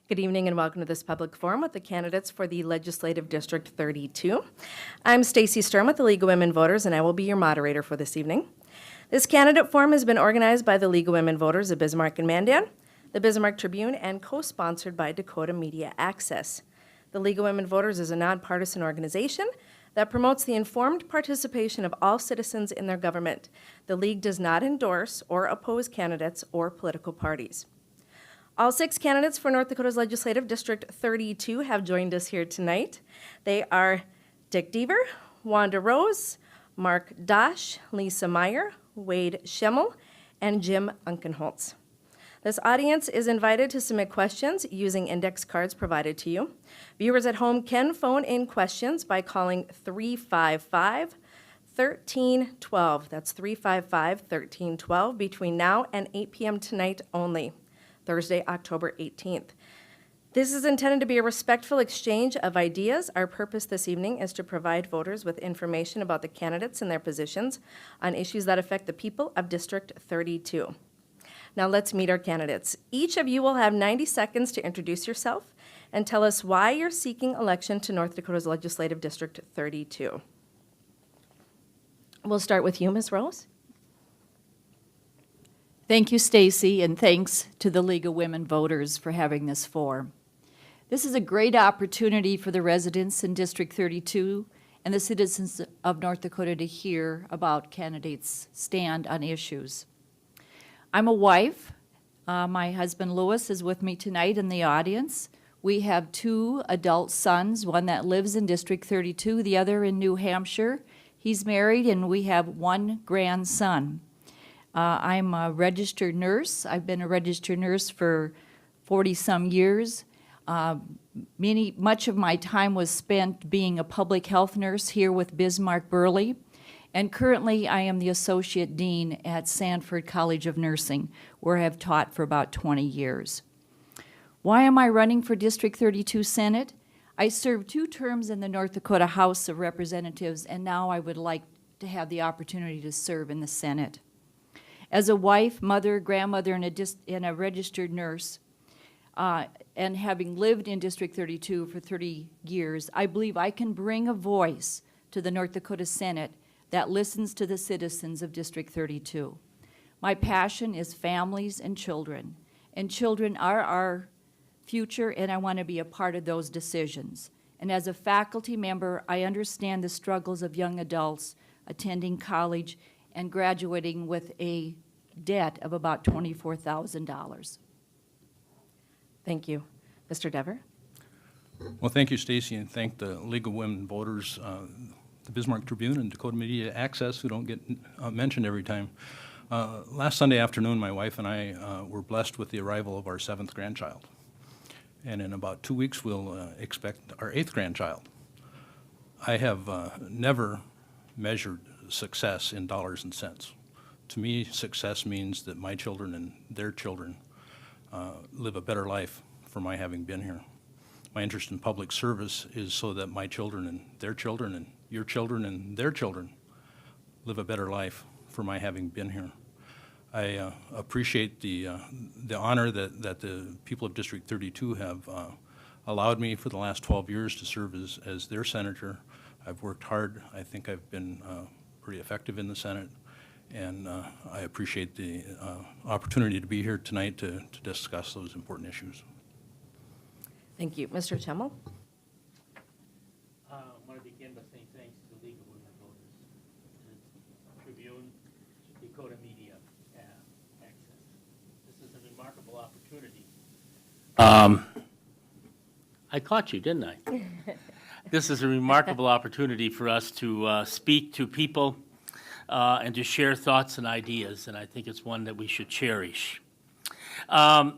Good evening and welcome to this public forum with the candidates for the Legislative District 32. I'm Stacy Sturm with the League of Women Voters, and I will be your moderator for this evening. This candidate forum has been organized by the League of Women Voters of Bismarck and Mandan, the Bismarck Tribune, and co-sponsored by Dakota Media Access. The League of Women Voters is a nonpartisan organization that promotes the informed participation of all citizens in their government. The League does not endorse or oppose candidates or political parties. All 6 candidates for North Dakota's Legislative District 32 have joined us here tonight. They are Dick Deaver, Wanda Rose, Mark Dosch, Lisa Meyer, Wade Schemmel, and Jim Unkenholtz. This audience is invited to submit questions using index cards provided to you. Viewers at home can phone in questions by calling 355-1312. That's 355-1312 between now and 8 p.m. tonight only. Thursday, October 18th. This is intended to be a respectful exchange of ideas. Our purpose this evening is to provide voters with information about the candidates and their positions on issues that affect the people of District 32. Now let's meet our candidates. Each of you will have 90 seconds to introduce yourself and tell us why you're seeking election to North Dakota's Legislative District 32. We'll start with you, Ms. Rose. Thank you, Stacy, and thanks to the League of Women Voters for having this forum. This is a great opportunity for the residents in District 32 and the citizens of North Dakota to hear about candidates' stand on issues. I'm a wife. My husband, Louis, is with me tonight in the audience. We have 2 adult sons, one that lives in District 32, the other in New Hampshire. He's married, and we have 1 grandson. I'm a registered nurse. I've been a registered nurse for 40-some years. Much of my time was spent being a public health nurse here with Bismarck Burley, and currently I am the Associate Dean at Sanford College of Nursing, where I have taught for about 20 years. Why am I running for District 32 Senate? I served 2 terms in the North Dakota House of Representatives, and now I would like to have the opportunity to serve in the Senate. As a wife, mother, grandmother, and a registered nurse, and having lived in District 32 for 30 years, I believe I can bring a voice to the North Dakota Senate that listens to the citizens of District 32. My passion is families and children are our future, and I want to be a part of those decisions. And as a faculty member, I understand the struggles of young adults attending college and graduating with a debt of about $24,000. Thank you. Mr. Dever? Well, thank you, Stacy, and thank the League of Women Voters, the Bismarck Tribune, and Dakota Media Access, who don't get mentioned every time. Last Sunday afternoon, my wife and I were blessed with the arrival of our 7th grandchild. And in about 2 weeks, we'll expect our 8th grandchild. I have never measured success in dollars and cents. To me, success means that my children and their children live a better life for my having been here. My interest in public service is so that my children and your children and their children live a better life for my having been here. I appreciate the honor that the people of District 32 have allowed me for the last 12 years to serve as their senator. I've worked hard. I think I've been pretty effective in the Senate, and I appreciate the opportunity to be here tonight to discuss those important issues. Thank you. Mr. Schemmel? I want to begin by saying thanks to the League of Women Voters, the Tribune, Dakota Media Access. This is a remarkable opportunity. I caught you, didn't I? This is a remarkable opportunity for us to speak to people and to share thoughts and ideas, and I think it's one that we should cherish. I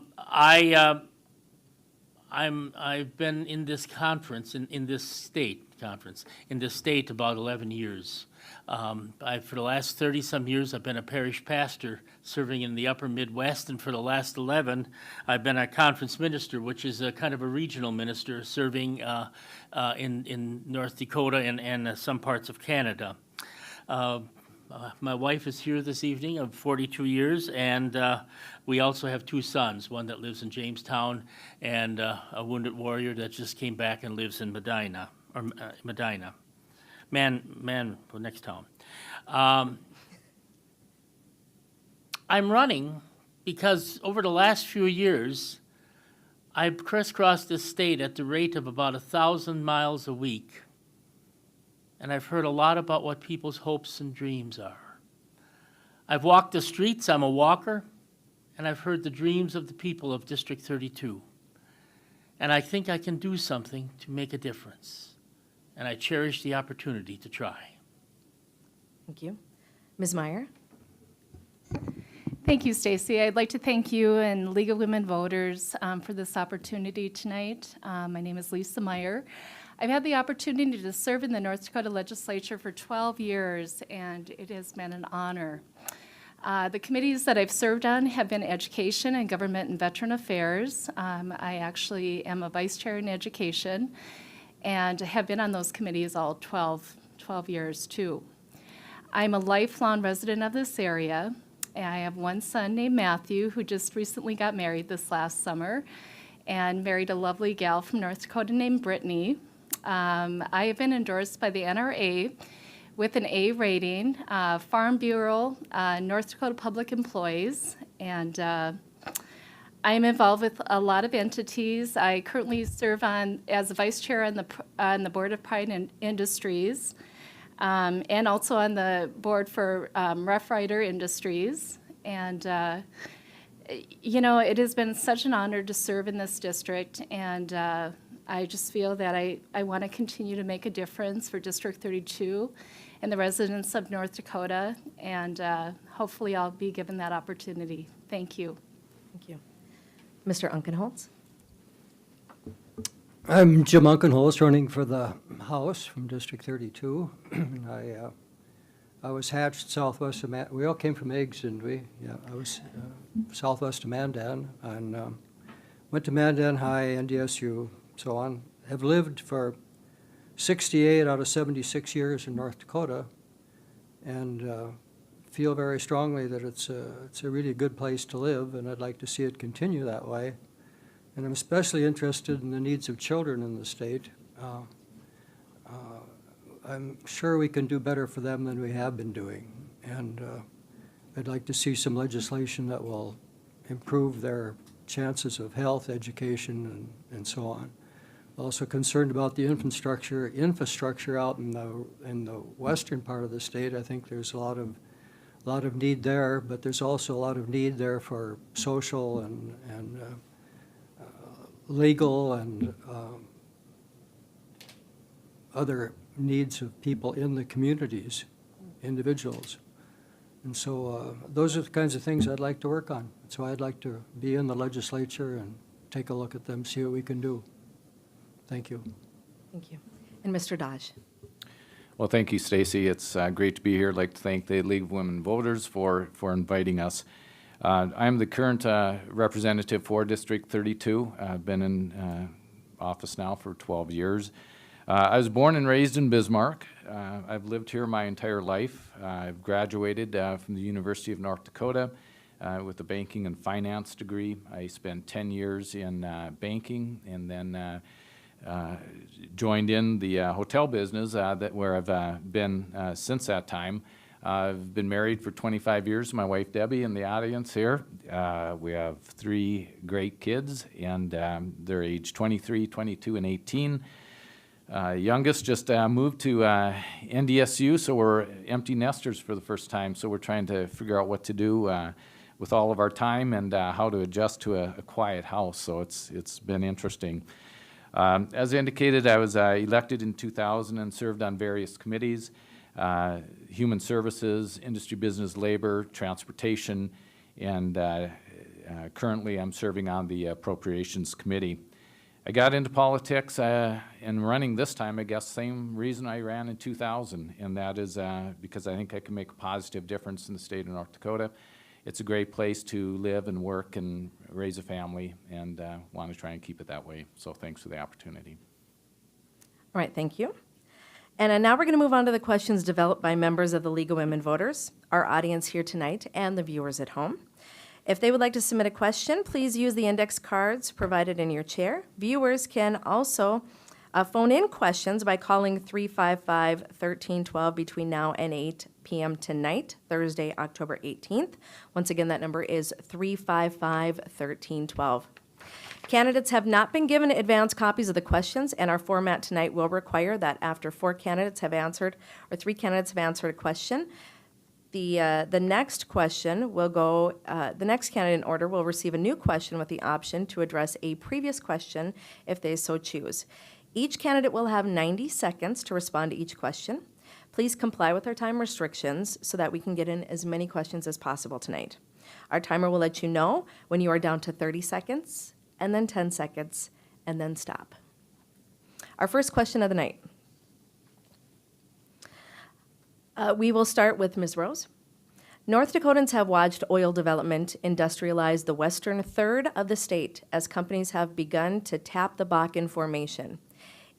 I've been in this conference, in this state about 11 years. For the last 30-some years, I've been a parish pastor serving in the upper Midwest, and for the last 11, I've been a conference minister, which is a kind of a regional minister serving in North Dakota and some parts of Canada. My wife is here this evening of 42 years, and we also have 2 sons, one that lives in Jamestown and a wounded warrior that just came back and lives in Medina, next town. I'm running because over the last few years, I've crisscrossed this state at the rate of about 1,000 miles a week. And I've heard a lot about what people's hopes and dreams are. I've walked the streets, I'm a walker, and I've heard the dreams of the people of District 32. And I think I can do something to make a difference. And I cherish the opportunity to try. Thank you. Ms. Meyer? Thank you, Stacy. I'd like to thank you and League of Women Voters for this opportunity tonight. My name is Lisa Meyer. I've had the opportunity to serve in the North Dakota legislature for 12 years, and it has been an honor. The committees that I've served on have been Education and Government and Veteran Affairs. I actually am a vice chair in Education and have been on those committees all 12 years too. I'm a lifelong resident of this area. I have one son named Matthew who just recently got married this last summer and married a lovely gal from North Dakota named Brittany. I have been endorsed by the NRA with an A rating, Farm Bureau, North Dakota Public Employees, and I am involved with a lot of entities. I currently serve as a vice chair on the Board of Pride Industries, and also on the board for Rough Rider Industries. And it has been such an honor to serve in this district, and I just feel that I want to continue to make a difference for District 32 and the residents of North Dakota, and hopefully I'll be given that opportunity. Thank you. Thank you. Mr. Unkenholz? I'm Jim Unkenholz, running for the House from District 32. I was hatched southwest of we all came from eggs, didn't we? Yeah, I was southwest of Mandan, and went to Mandan High, NDSU, so on. Have lived for 68 out of 76 years in North Dakota, and feel very strongly that it's a really good place to live, and I'd like to see it continue that way. And I'm especially interested in the needs of children in the state. I'm sure we can do better for them than we have been doing, and I'd like to see some legislation that will improve their chances of health, education, and so on. Also concerned about the infrastructure out in the western part of the state. I think there's a lot of need there, but there's also a lot of need there for social and legal and other needs of people in the communities, individuals. And so those are the kinds of things I'd like to work on. So I'd like to be in the legislature and take a look at them, see what we can do. Thank you. Thank you. And Mr. Dodge? Well, thank you, Stacy. It's great to be here. I'd like to thank the League of Women Voters for inviting us. I'm the current representative for District 32. I've been in office now for 12 years. I was born and raised in Bismarck. I've lived here my entire life. I've graduated from the University of North Dakota with a banking and finance degree. I spent 10 years in banking, and then joined in the hotel business where I've been since that time. I've been married for 25 years. My wife Debbie in the audience here. We have 3 great kids, and they're age 23, 22, and 18. Youngest just moved to NDSU, so we're empty nesters for the first time. So we're trying to figure out what to do with all of our time and how to adjust to a quiet house. So it's been interesting. As indicated, I was elected in 2000 and served on various committees, Human Services, Industry, Business, Labor, Transportation, and currently I'm serving on the Appropriations Committee. I got into politics and running this time, I guess, same reason I ran in 2000, and that is because I think I can make a positive difference in the state of North Dakota. It's a great place to live and work and raise a family, and want to try and keep it that way. So thanks for the opportunity. All right, thank you. And now we're going to move on to the questions developed by members of the League of Women Voters, our audience here tonight, and the viewers at home. If they would like to submit a question, please use the index cards provided in your chair. Viewers can also phone in questions by calling 355-1312 between now and 8 p.m. tonight, Thursday, October 18th. Once again, that number is 355-1312. Candidates have not been given advance copies of the questions, and our format tonight will require that after 4 candidates have answered, or 3 candidates have answered a question, the next question will go, the next candidate in order will receive a new question with the option to address a previous question if they so choose. Each candidate will have 90 seconds to respond to each question. Please comply with our time restrictions so that we can get in as many questions as possible tonight. Our timer will let you know when you are down to 30 seconds, and then 10 seconds, and then stop. Our first question of the night. We will start with Ms. Rose. North Dakotans have watched oil development industrialize the western third of the state as companies have begun to tap the Bakken Formation.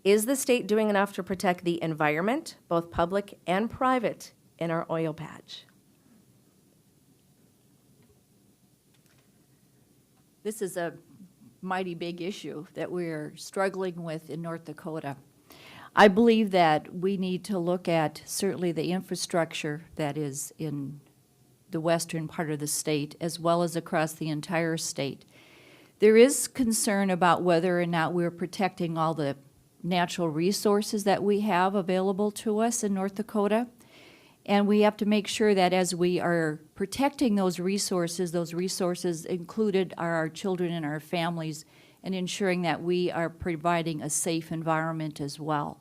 Is the state doing enough to protect the environment, both public and private, in our oil patch? This is a mighty big issue that we're struggling with in North Dakota. I believe that we need to look at certainly the infrastructure that is in the western part of the state as well as across the entire state. There is concern about whether or not we're protecting all the natural resources that we have available to us in North Dakota. And we have to make sure that as we are protecting those resources included are our children and our families, and ensuring that we are providing a safe environment as well.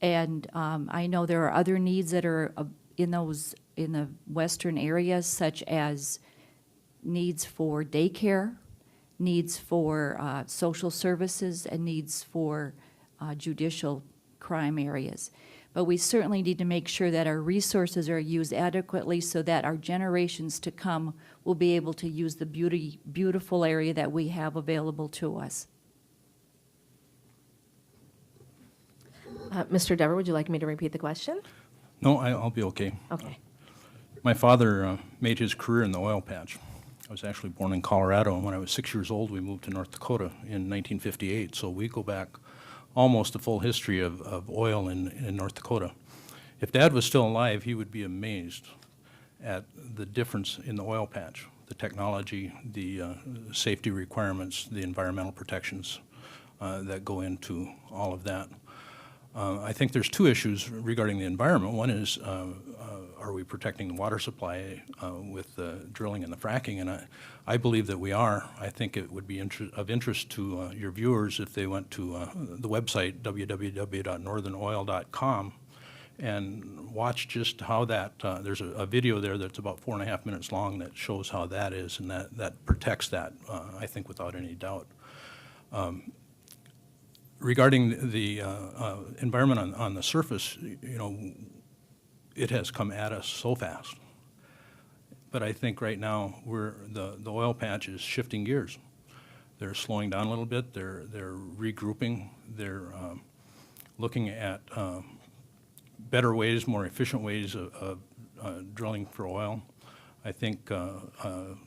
And I know there are other needs that are in the western areas, such as needs for daycare, needs for social services, and needs for judicial crime areas. But we certainly need to make sure that our resources are used adequately so that our generations to come will be able to use the beautiful area that we have available to us. Mr. Dever, would you like me to repeat the question? No, I'll be okay. Okay. My father made his career in the oil patch. I was actually born in Colorado, and when I was 6 years old, we moved to North Dakota in 1958. So we go back almost a full history of oil in North Dakota. If Dad was still alive, he would be amazed at the difference in the oil patch, the technology, the safety requirements, the environmental protections that go into all of that. I think there's 2 issues regarding the environment. One is, are we protecting the water supply with the drilling and the fracking? And I believe that we are. I think it would be of interest to your viewers if they went to the website, www.northernoil.com, and watch just how that, there's a video there that's about 4.5 minutes long that shows how that is, and that protects that, I think, without any doubt. Regarding the environment on the surface, you know, it has come at us so fast. But I think right now the oil patch is shifting gears. They're slowing down a little bit. They're regrouping. They're looking at better ways, more efficient ways of drilling for oil. I think the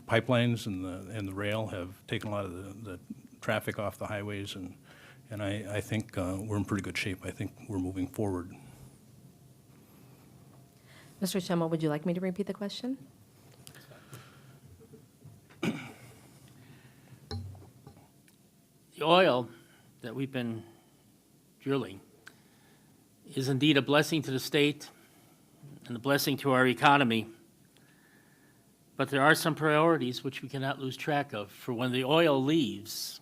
pipelines and the rail have taken a lot of the traffic off the highways, and I think we're in pretty good shape. I think we're moving forward. Mr. Schemmel, would you like me to repeat the question? The oil that we've been drilling is indeed a blessing to the state and a blessing to our economy. But there are some priorities which we cannot lose track of. For when the oil leaves,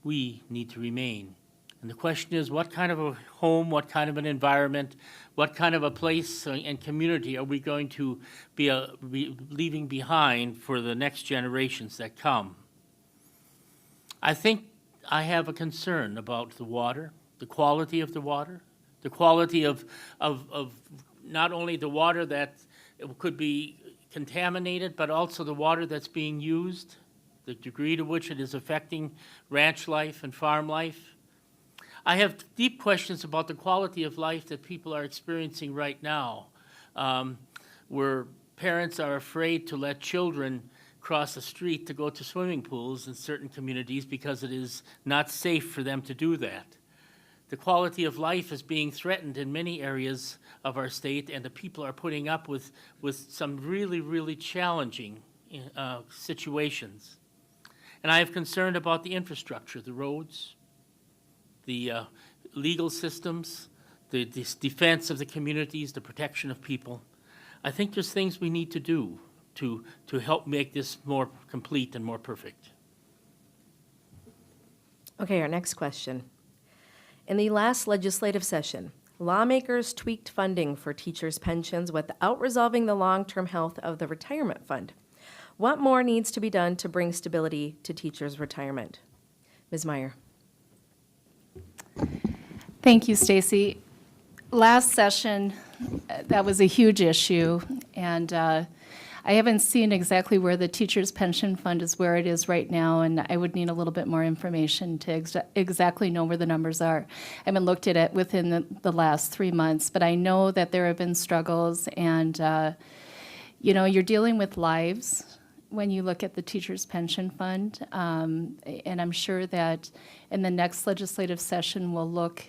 we need to remain. And the question is, what kind of a home, what kind of an environment, what kind of a place and community are we going to be leaving behind for the next generations that come? I think I have a concern about the water, the quality of the water, the quality of not only the water that could be contaminated, but also the water that's being used, the degree to which it is affecting ranch life and farm life. I have deep questions about the quality of life that people are experiencing right now, where parents are afraid to let children cross the street to go to swimming pools in certain communities because it is not safe for them to do that. The quality of life is being threatened in many areas of our state, and the people are putting up with some really, really challenging situations. And I have concern about the infrastructure, the roads, the legal systems, the defense of the communities, the protection of people. I think there's things we need to do to help make this more complete and more perfect. Okay, our next question. In the last legislative session, lawmakers tweaked funding for teachers' pensions without resolving the long-term health of the retirement fund. What more needs to be done to bring stability to teachers' retirement? Ms. Meyer. Thank you, Stacy. Last session, that was a huge issue, and I haven't seen exactly where the teacher's pension fund is, where it is right now, and I would need a little bit more information to exactly know where the numbers are. I haven't looked at it within the last 3 months, but I know that there have been struggles, and you're dealing with lives when you look at the teacher's pension fund, and I'm sure that in the next legislative session we'll look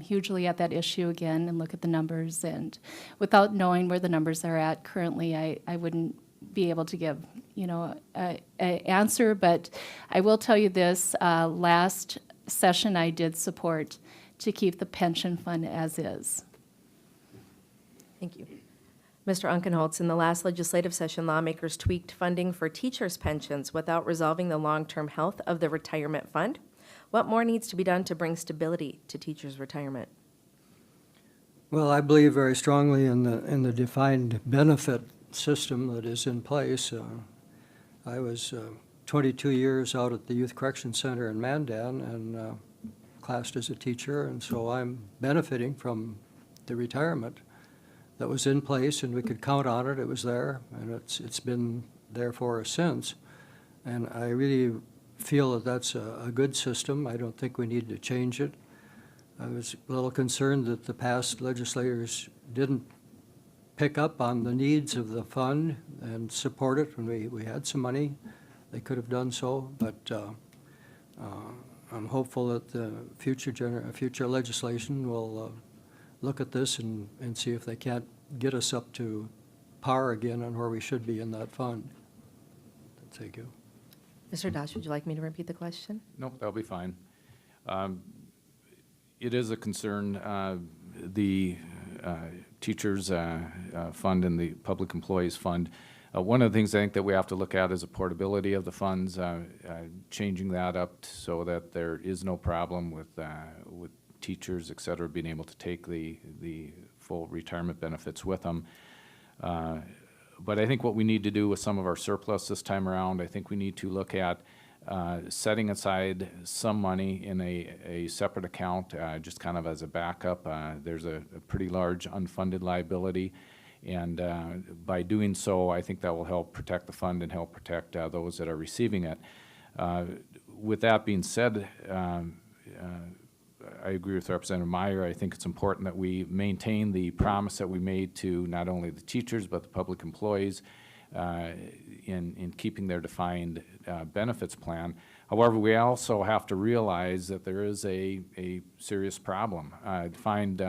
hugely at that issue again and look at the numbers. And without knowing where the numbers are at currently, I wouldn't be able to give, an answer. But I will tell you this: last session, I did support to keep the pension fund as is. Thank you. Mr. Unkenholtz, in the last legislative session, lawmakers tweaked funding for teachers' pensions without resolving the long-term health of the retirement fund. What more needs to be done to bring stability to teachers' retirement? Well, I believe very strongly in the defined benefit system that is in place. I was 22 years out at the Youth Correction Center in Mandan and classed as a teacher, and so I'm benefiting from the retirement that was in place, and we could count on it. It was there, and it's been there for us since. And I really feel that that's a good system. I don't think we need to change it. I was a little concerned that the past legislators didn't pick up on the needs of the fund and support it when we had some money. They could have done so, but I'm hopeful that the future legislation will look at this and see if they can't get us up to par again on where we should be in that fund. Thank you. Mr. Dosh, would you like me to repeat the question? Nope, that'll be fine. It is a concern, the teachers fund and the public employees fund. One of the things I think that we have to look at is the portability of the funds, changing that up so that there is no problem with teachers, et cetera, being able to take the full retirement benefits with them. But I think what we need to do with some of our surplus this time around, I think we need to look at setting aside some money in a separate account, just kind of as a backup. There's a pretty large unfunded liability, and by doing so, I think that will help protect the fund and help protect those that are receiving it. With that being said, I agree with Representative Meyer. I think it's important that we maintain the promise that we made to not only the teachers but the public employees in keeping their defined benefits plan. However, we also have to realize that there is a serious problem. Defined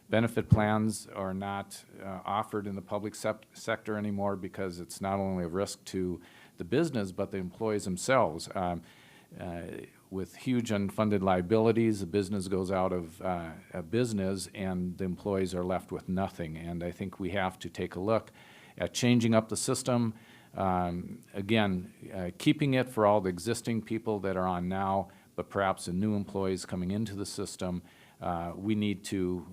benefit plans are not offered in the public sector anymore because it's not only a risk to the business but the employees themselves. With huge unfunded liabilities, the business goes out of business and the employees are left with nothing. And I think we have to take a look at changing up the system. Again, keeping it for all the existing people that are on now, but perhaps the new employees coming into the system. We need to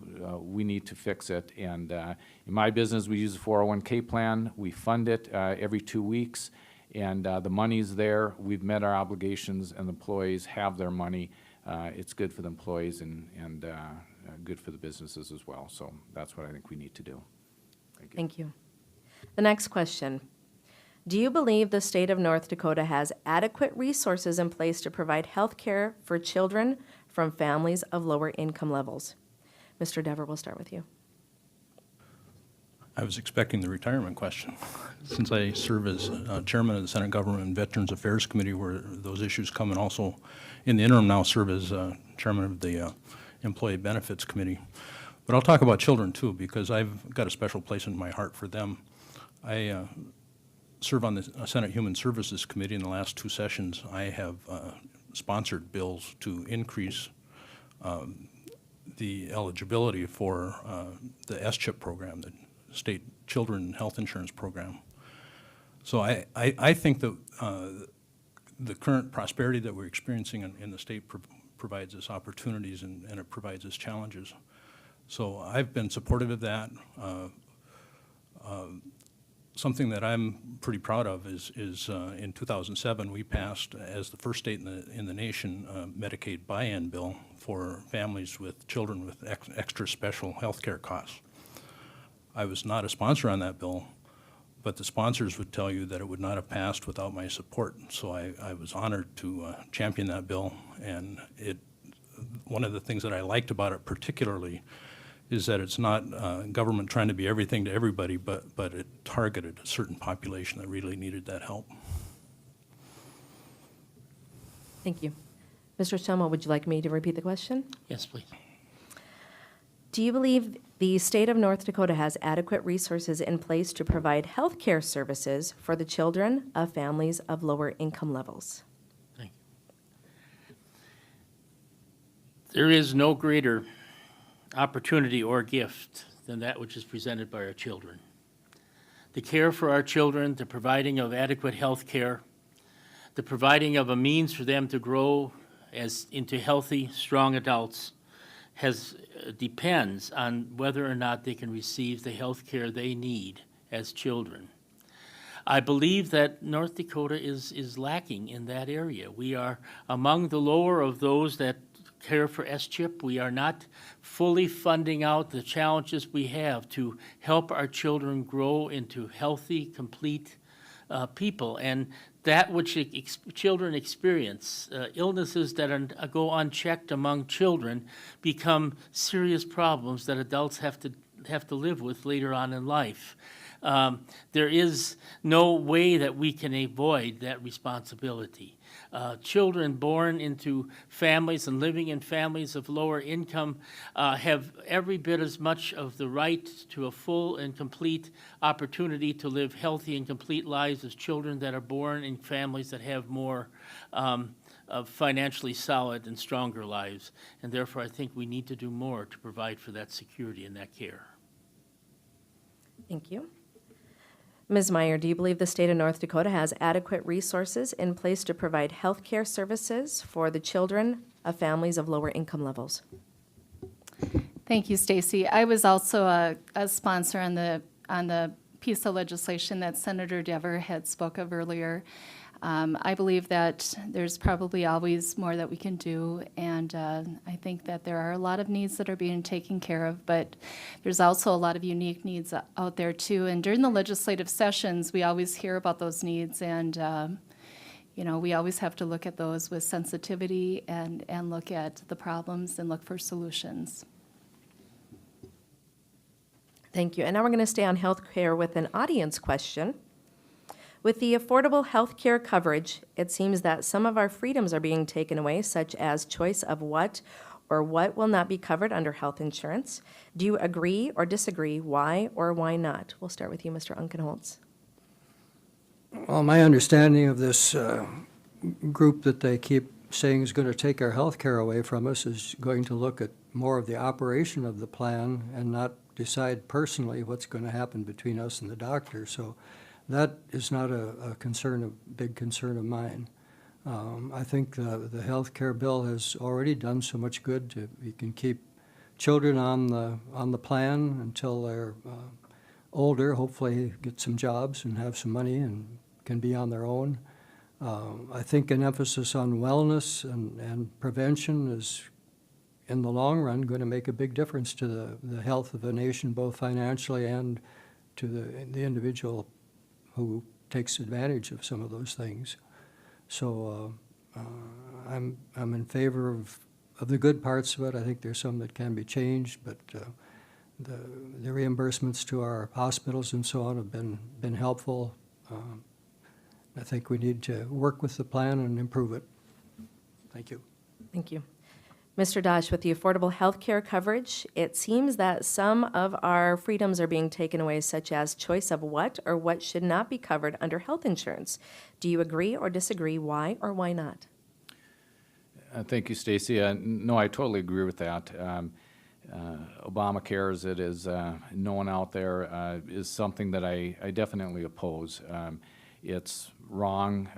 fix it. And in my business, we use a 401k plan. We fund it every 2 weeks. And the money's there, we've met our obligations, and the employees have their money. It's good for the employees and good for the businesses as well. So that's what I think we need to do. Thank you. Thank you. The next question. Do you believe the state of North Dakota has adequate resources in place to provide health care for children from families of lower income levels? Mr. Dever, we'll start with you. I was expecting the retirement question. Since I serve as chairman of the Senate Government and Veterans Affairs Committee, where those issues come, and also in the interim now serve as chairman of the Employee Benefits Committee. But I'll talk about children too, because I've got a special place in my heart for them. I serve on the Senate Human Services Committee. In the last 2 sessions, I have sponsored bills to increase the eligibility for the S-CHIP program, the State Children Health Insurance Program. So I think that the current prosperity that we're experiencing in the state provides us opportunities and it provides us challenges. So I've been supportive of that. Something that I'm pretty proud of is in 2007 we passed, as the first state in the nation, Medicaid buy-in bill for families with children with extra special health care costs. I was not a sponsor on that bill, but the sponsors would tell you that it would not have passed without my support. So I was honored to champion that bill, and one of the things that I liked about it particularly is that it's not government trying to be everything to everybody, but it targeted a certain population that really needed that help. Thank you. Mr. Stelmo, would you like me to repeat the question? Yes, please. Do you believe the state of North Dakota has adequate resources in place to provide health care services for the children of families of lower income levels? Thank you. There is no greater opportunity or gift than that which is presented by our children. The care for our children, the providing of adequate health care, the providing of a means for them to grow into healthy, strong adults depends on whether or not they can receive the health care they need as children. I believe that North Dakota is lacking in that area. We are among the lower of those that care for S-CHIP. We are not fully funding out the challenges we have to help our children grow into healthy, complete people. And that which children experience, illnesses that go unchecked among children, become serious problems that adults have to live with later on in life. There is no way that we can avoid that responsibility. Children born into families and living in families of lower income have every bit as much of the right to a full and complete opportunity to live healthy and complete lives as children that are born in families that have more financially solid and stronger lives. And therefore, I think we need to do more to provide for that security and that care. Thank you. Ms. Meyer, do you believe the state of North Dakota has adequate resources in place to provide health care services for the children of families of lower income levels? Thank you, Stacy. I was also a sponsor on the piece of legislation that Senator Dever had spoke of earlier. I believe that there's probably always more that we can do, and I think that there are a lot of needs that are being taken care of, but there's also a lot of unique needs out there too. And during the legislative sessions, we always hear about those needs, and we always have to look at those with sensitivity and look at the problems and look for solutions. Thank you. And now we're going to stay on health care with an audience question. With the affordable health care coverage, it seems that some of our freedoms are being taken away, such as choice of what or what will not be covered under health insurance. Do you agree or disagree? Why or why not? We'll start with you, Mr. Unkenholtz. Well, my understanding of this group that they keep saying is going to take our health care away from us is going to look at more of the operation of the plan and not decide personally what's going to happen between us and the doctor. So that is not a big concern of mine. I think the health care bill has already done so much good. You can keep children on the plan until they're older, hopefully get some jobs and have some money and can be on their own. I think an emphasis on wellness and prevention is, in the long run, going to make a big difference to the health of a nation, both financially and to the individual who takes advantage of some of those things. So I'm in favor of the good parts of it. I think there's some that can be changed, but the reimbursements to our hospitals and so on have been helpful. I think we need to work with the plan and improve it. Thank you. Thank you. Mr. Dosh, with the affordable health care coverage, it seems that some of our freedoms are being taken away, such as choice of what or what should not be covered under health insurance. Do you agree or disagree? Why or why not? Thank you, Stacy. No, I totally agree with that. Obamacare, as it is known out there, is something that I definitely oppose. It's wrong.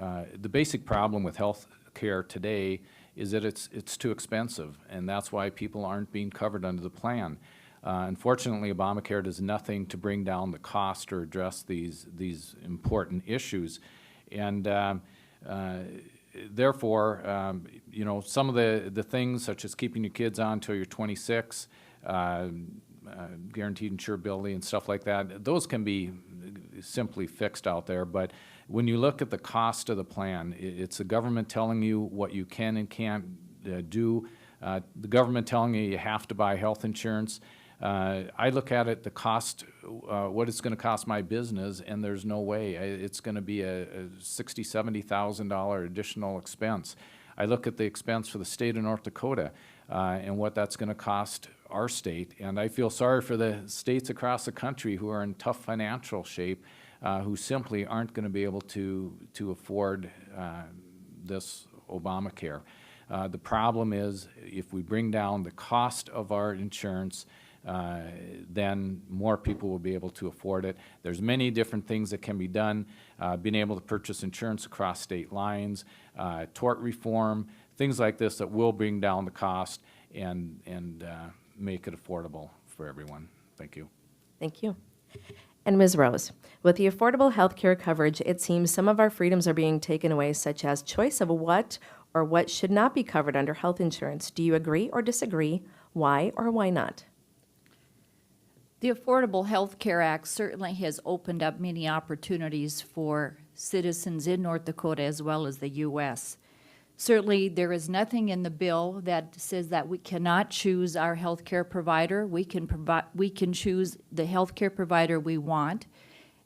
The basic problem with health care today is that it's too expensive, and that's why people aren't being covered under the plan. Unfortunately, Obamacare does nothing to bring down the cost or address these important issues, and therefore, you know, some of the things such as keeping your kids on until you're 26, guaranteed insurability and stuff like that, those can be simply fixed out there. But when you look at the cost of the plan, it's the government telling you what you can and can't do, the government telling you you have to buy health insurance. I look at it, the cost, what it's going to cost my business, and there's no way. It's going to be a $60,000, $70,000 additional expense. I look at the expense for the state of North Dakota and what that's going to cost our state, and I feel sorry for the states across the country who are in tough financial shape, who simply aren't going to be able to afford this Obamacare. The problem is if we bring down the cost of our insurance, then more people will be able to afford it. There's many different things that can be done, being able to purchase insurance across state lines, tort reform, things like this that will bring down the cost and make it affordable for everyone. Thank you. Thank you. And Ms. Rose, with the affordable health care coverage, it seems some of our freedoms are being taken away, such as choice of what or what should not be covered under health insurance. Do you agree or disagree? Why or why not? The Affordable Health Care Act certainly has opened up many opportunities for citizens in North Dakota as well as the U.S. Certainly, there is nothing in the bill that says that we cannot choose our health care provider. We can choose the health care provider we want,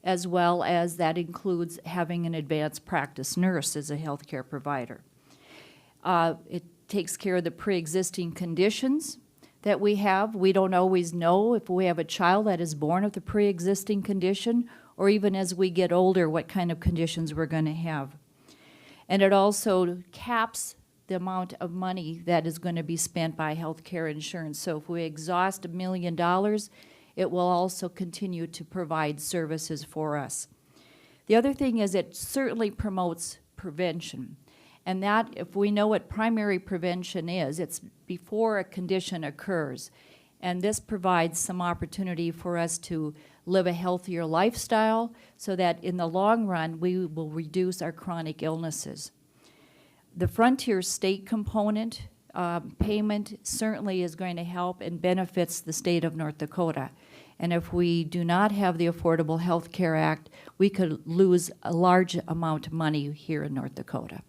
as well as that includes having an advanced practice nurse as a health care provider. It takes care of the pre-existing conditions that we have. We don't always know if we have a child that is born with a pre-existing condition, or even as we get older, what kind of conditions we're going to have. And it also caps the amount of money that is going to be spent by health care insurance. So if we exhaust $1 million, it will also continue to provide services for us. The other thing is it certainly promotes prevention. And that, if we know what primary prevention is, it's before a condition occurs. And this provides some opportunity for us to live a healthier lifestyle so that in the long run, we will reduce our chronic illnesses. The Frontier State component payment certainly is going to help and benefits the state of North Dakota. And if we do not have the Affordable Health Care Act, we could lose a large amount of money here in North Dakota.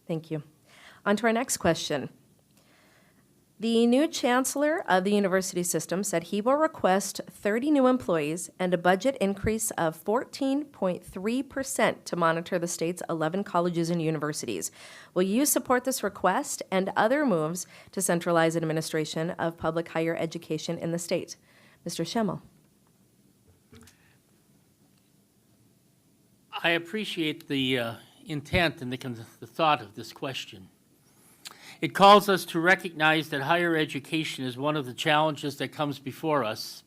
Thank you. On to our next question. The new chancellor of the university system said he will request 30 new employees and a budget increase of 14.3% to monitor the state's 11 colleges and universities. Will you support this request and other moves to centralize administration of public higher education in the state? Mr. Schemmel. I appreciate the intent and the thought of this question. It calls us to recognize that higher education is one of the challenges that comes before us,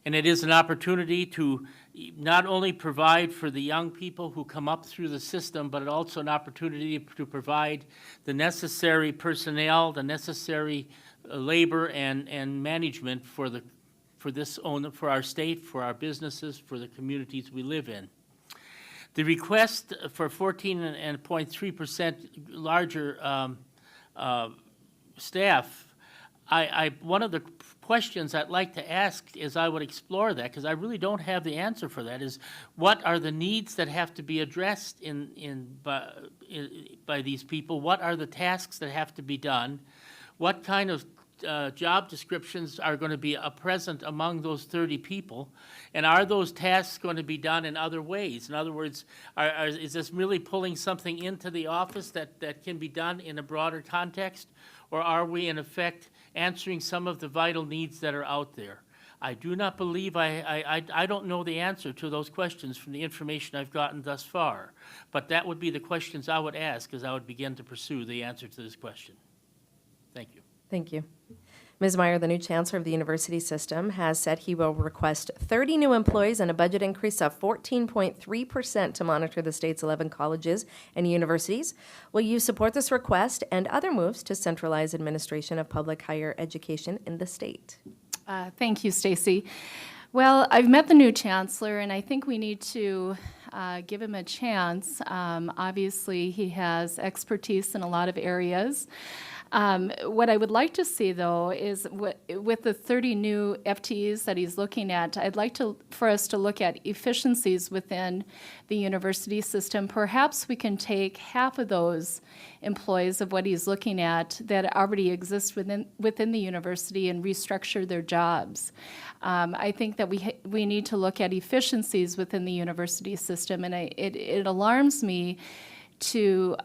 and it is an opportunity to not only provide for the young people who come up through the system, but also an opportunity to provide the necessary personnel, the necessary labor and management for our state, for our businesses, for the communities we live in. The request for 14.3% larger staff, one of the questions I'd like to ask is I would explore that, because I really don't have the answer for that, is what are the needs that have to be addressed by these people? What are the tasks that have to be done? What kind of job descriptions are going to be present among those 30 people? And are those tasks going to be done in other ways? In other words, is this really pulling something into the office that can be done in a broader context? Or are we, in effect, answering some of the vital needs that are out there? I do not believe I don't know the answer to those questions from the information I've gotten thus far. But that would be the questions I would ask as I would begin to pursue the answer to this question. Thank you. Thank you. Ms. Meyer, the new chancellor of the university system, has said he will request 30 new employees and a budget increase of 14.3% to monitor the state's 11 colleges and universities. Will you support this request and other moves to centralize administration of public higher education in the state? Thank you, Stacy. Well, I've met the new chancellor, and I think we need to give him a chance. Obviously, he has expertise in a lot of areas. What I would like to see, though, is with the 30 new FTEs that he's looking at, I'd like for us to look at efficiencies within the university system. Perhaps we can take half of those employees of what he's looking at that already exist within the university and restructure their jobs. I think that we need to look at efficiencies within the university system, and it alarms me to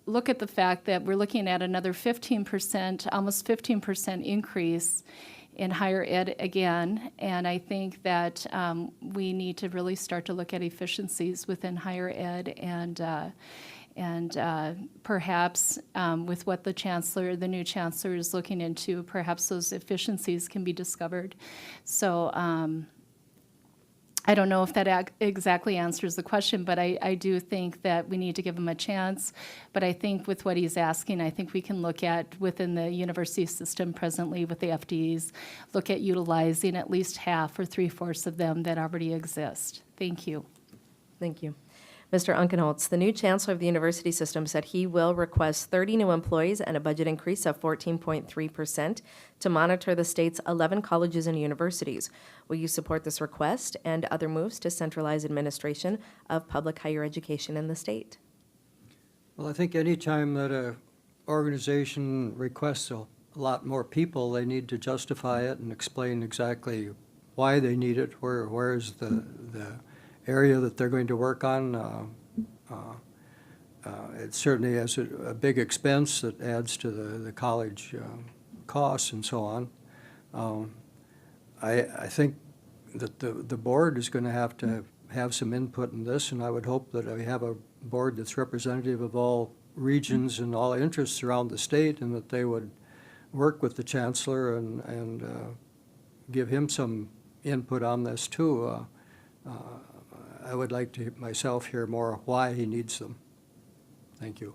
look at the fact that we're looking at another 15%, almost 15% increase in higher ed again, and I think that we need to really start to look at efficiencies within higher ed, and perhaps with what the new chancellor is looking into, perhaps those efficiencies can be discovered. So I don't know if that exactly answers the question, but I do think that we need to give him a chance. But I think with what he's asking, I think we can look at within the university system presently with the FDs, look at utilizing at least half or 3/4 of them that already exist. Thank you. Thank you. Mr. Unkenholtz, the new chancellor of the university system said he will request 30 new employees and a budget increase of 14.3% to monitor the state's 11 colleges and universities. Will you support this request and other moves to centralize administration of public higher education in the state? Well, I think any time that a organization requests a lot more people, they need to justify it and explain exactly why they need it, where is the area that they're going to work on. It certainly has a big expense that adds to the college costs and so on. I think that the board is going to have some input in this, and I would hope that we have a board that's representative of all regions and all interests around the state, and that they would work with the chancellor and give him some input on this too. I would like to myself hear more why he needs them. Thank you.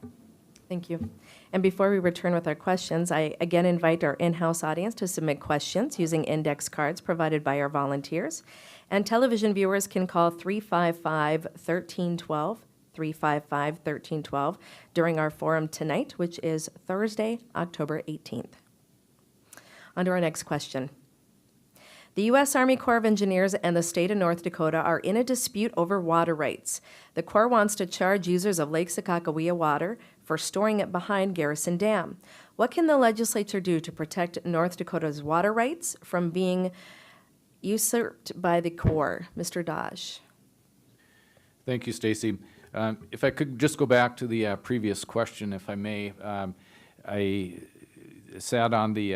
Thank you. And before we return with our questions, I again invite our in-house audience to submit questions using index cards provided by our volunteers. And television viewers can call 355-1312, 355-1312 during our forum tonight, which is Thursday, October 18th. On to our next question. The U.S. Army Corps of Engineers and the state of North Dakota are in a dispute over water rights. The Corps wants to charge users of Lake Sakakawea water for storing it behind Garrison Dam. What can the legislature do to protect North Dakota's water rights from being usurped by the Corps? Mr. Dodge. Thank you, Stacy. If I could just go back to the previous question, if I may. I sat on the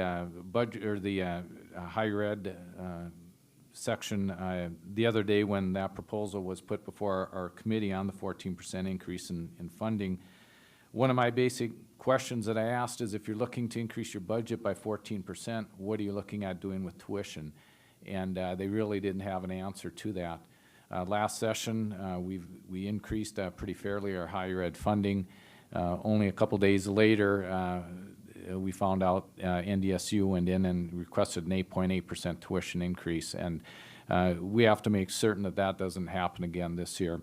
budget or the higher ed section the other day when that proposal was put before our committee on the 14% increase in funding. One of my basic questions that I asked is, if you're looking to increase your budget by 14%, what are you looking at doing with tuition? And they really didn't have an answer to that. Last session, we increased pretty fairly our higher ed funding. Only a couple days later, we found out NDSU went in and requested an 8.8% tuition increase, and we have to make certain that that doesn't happen again this year.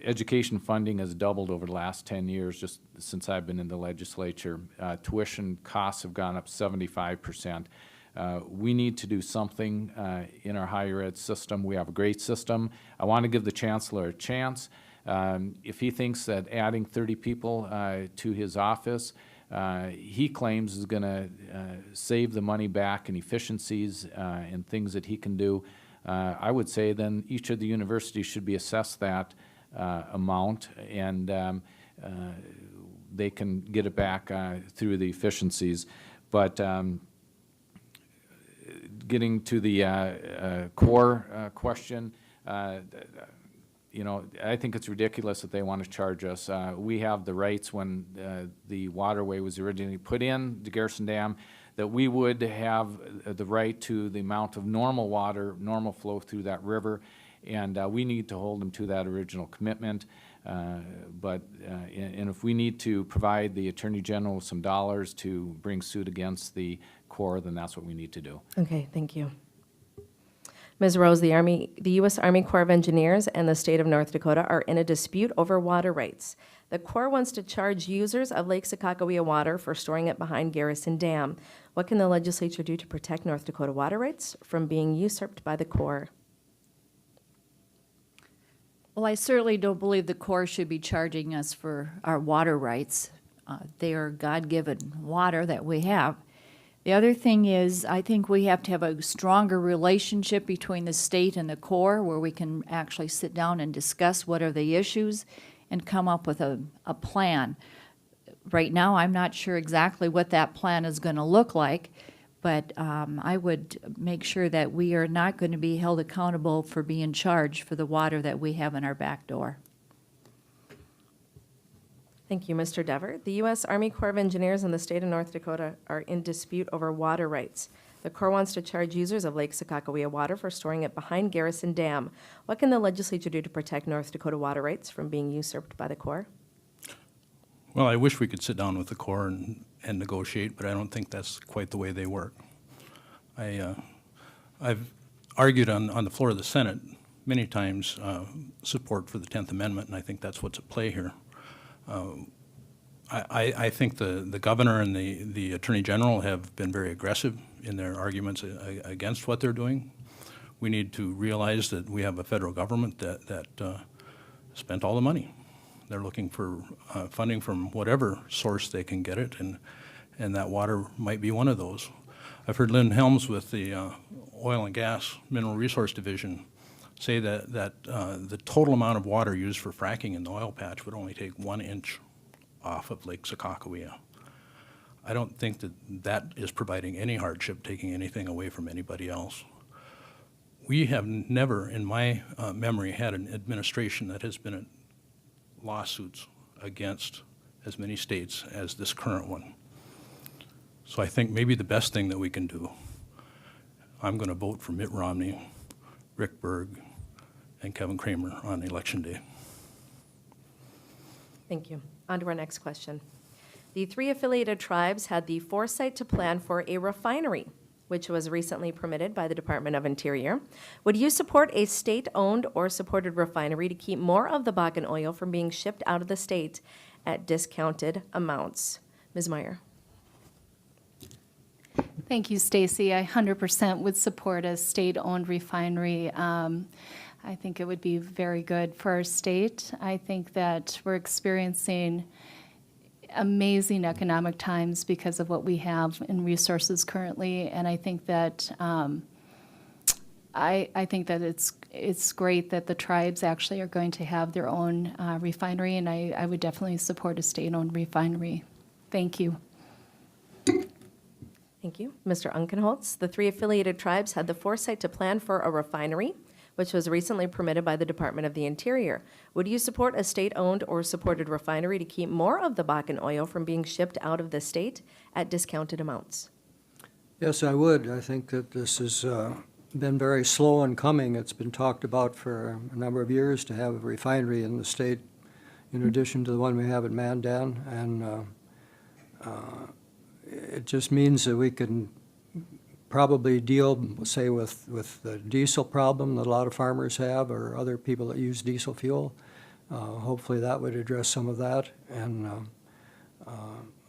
Education funding has doubled over the last 10 years, just since I've been in the legislature. Tuition costs have gone up 75%. We need to do something in our higher ed system. We have a great system. I want to give the chancellor a chance. If he thinks that adding 30 people to his office, he claims is going to save the money back in efficiencies and things that he can do, I would say then each of the universities should be assessed that amount, and they can get it back through the efficiencies. But getting to the core question, you know, I think it's ridiculous that they want to charge us. We have the rights when the waterway was originally put in, the Garrison Dam, that we would have the right to the amount of normal water, normal flow through that river, and we need to hold them to that original commitment. And if we need to provide the Attorney General with some dollars to bring suit against the Corps, then that's what we need to do. Okay, thank you. Ms. Rose, the U.S. Army Corps of Engineers and the state of North Dakota are in a dispute over water rights. The Corps wants to charge users of Lake Sakakawea water for storing it behind Garrison Dam. What can the legislature do to protect North Dakota water rights from being usurped by the Corps? Well, I certainly don't believe the Corps should be charging us for our water rights. They are God-given water that we have. The other thing is, I think we have to have a stronger relationship between the state and the Corps where we can actually sit down and discuss what are the issues and come up with a plan. Right now, I'm not sure exactly what that plan is going to look like, but I would make sure that we are not going to be held accountable for being charged for the water that we have in our back door. Thank you, Mr. Dever. The U.S. Army Corps of Engineers and the state of North Dakota are in dispute over water rights. The Corps wants to charge users of Lake Sakakawea water for storing it behind Garrison Dam. What can the legislature do to protect North Dakota water rights from being usurped by the Corps? Well, I wish we could sit down with the Corps and negotiate, but I don't think that's quite the way they work. I've argued on the floor of the Senate many times support for the 10th Amendment, and I think that's what's at play here. I think the governor and the attorney general have been very aggressive in their arguments against what they're doing. We need to realize that we have a federal government that spent all the money. They're looking for funding from whatever source they can get it, and that water might be one of those. I've heard Lynn Helms with the Oil and Gas Mineral Resource Division say that the total amount of water used for fracking in the oil patch would only take 1 inch off of Lake Sakakawea. I don't think that is providing any hardship, taking anything away from anybody else. We have never, in my memory, had an administration that has been in lawsuits against as many states as this current one. So I think maybe the best thing that we can do, I'm going to vote for Mitt Romney, Rick Berg, and Kevin Kramer on Election Day. Thank you. On to our next question. The 3 affiliated tribes had the foresight to plan for a refinery, which was recently permitted by the Department of Interior. Would you support a state-owned or supported refinery to keep more of the Bakken oil from being shipped out of the state at discounted amounts? Ms. Meyer. Thank you, Stacy. I 100% would support a state-owned refinery. I think it would be very good for our state. I think that we're experiencing amazing economic times because of what we have in resources currently, and I think that I think that it's great that the tribes actually are going to have their own refinery, and I would definitely support a state-owned refinery. Thank you. Thank you. Mr. Unkenholtz, the 3 affiliated tribes had the foresight to plan for a refinery, which was recently permitted by the Department of the Interior. Would you support a state-owned or supported refinery to keep more of the Bakken oil from being shipped out of the state at discounted amounts? Yes, I would. I think that this has been very slow in coming. It's been talked about for a number of years to have a refinery in the state in addition to the one we have at Mandan, and it just means that we can probably deal, say, with the diesel problem that a lot of farmers have or other people that use diesel fuel. Hopefully that would address some of that. And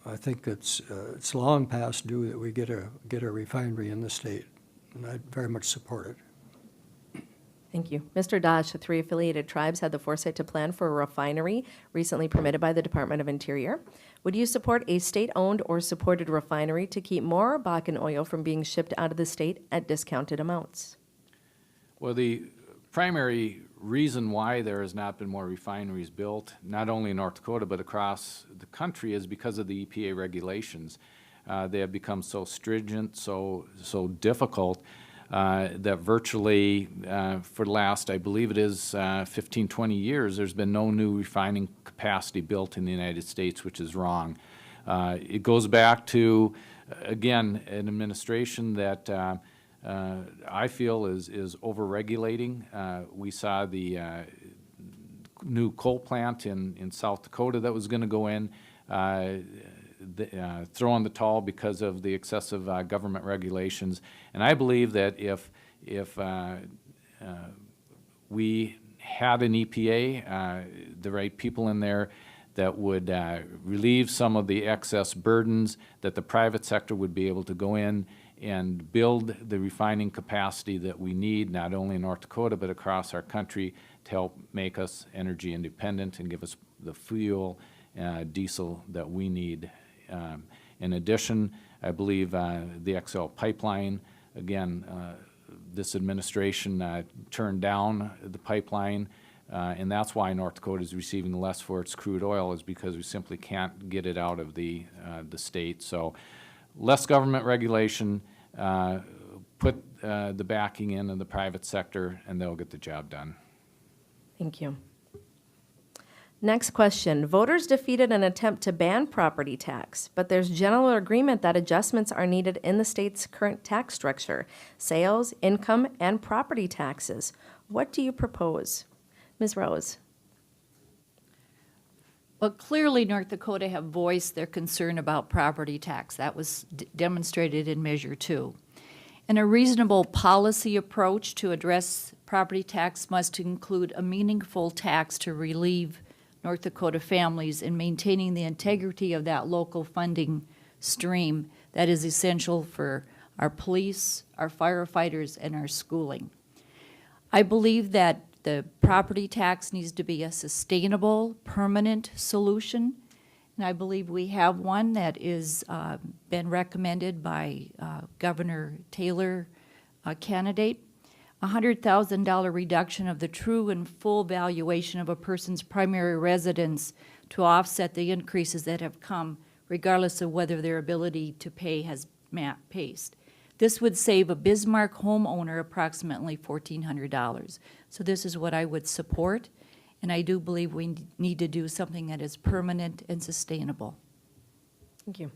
I think it's long past due that we get a refinery in the state, and I very much support it. Thank you. Mr. Dodge, the 3 affiliated tribes had the foresight to plan for a refinery recently permitted by the Department of Interior. Would you support a state-owned or supported refinery to keep more Bakken oil from being shipped out of the state at discounted amounts? Well, the primary reason why there has not been more refineries built, not only in North Dakota but across the country, is because of the EPA regulations. They have become so stringent, so difficult, that virtually for the last, I believe it is 15, 20 years, there's been no new refining capacity built in the United States, which is wrong. It goes back to, again, an administration that I feel is over-regulating. We saw the new coal plant in South Dakota that was going to go in, throw in the towel because of the excessive government regulations. And I believe that if we had an EPA, the right people in there that would relieve some of the excess burdens, that the private sector would be able to go in and build the refining capacity that we need, not only in North Dakota but across our country, to help make us energy independent and give us the fuel, diesel that we need. In addition, I believe the XL pipeline, again, this administration turned down the pipeline, and that's why North Dakota is receiving less for its crude oil, is because we simply can't get it out of the state. So less government regulation, put the backing in the private sector, and they'll get the job done. Thank you. Next question. Voters defeated an attempt to ban property tax, but there's general agreement that adjustments are needed in the state's current tax structure, sales, income, and property taxes. What do you propose? Ms. Rose. Well, clearly North Dakota have voiced their concern about property tax. That was demonstrated in Measure 2. And a reasonable policy approach to address property tax must include a meaningful tax to relieve North Dakota families in maintaining the integrity of that local funding stream that is essential for our police, our firefighters, and our schooling. I believe that the property tax needs to be a sustainable, permanent solution, and I believe we have one that is been recommended by Governor Taylor, candidate. $100,000 reduction of the true and full valuation of a person's primary residence to offset the increases that have come, regardless of whether their ability to pay has paced. This would save a Bismarck homeowner approximately $1,400. So this is what I would support, and I do believe we need to do something that is permanent and sustainable. Thank you.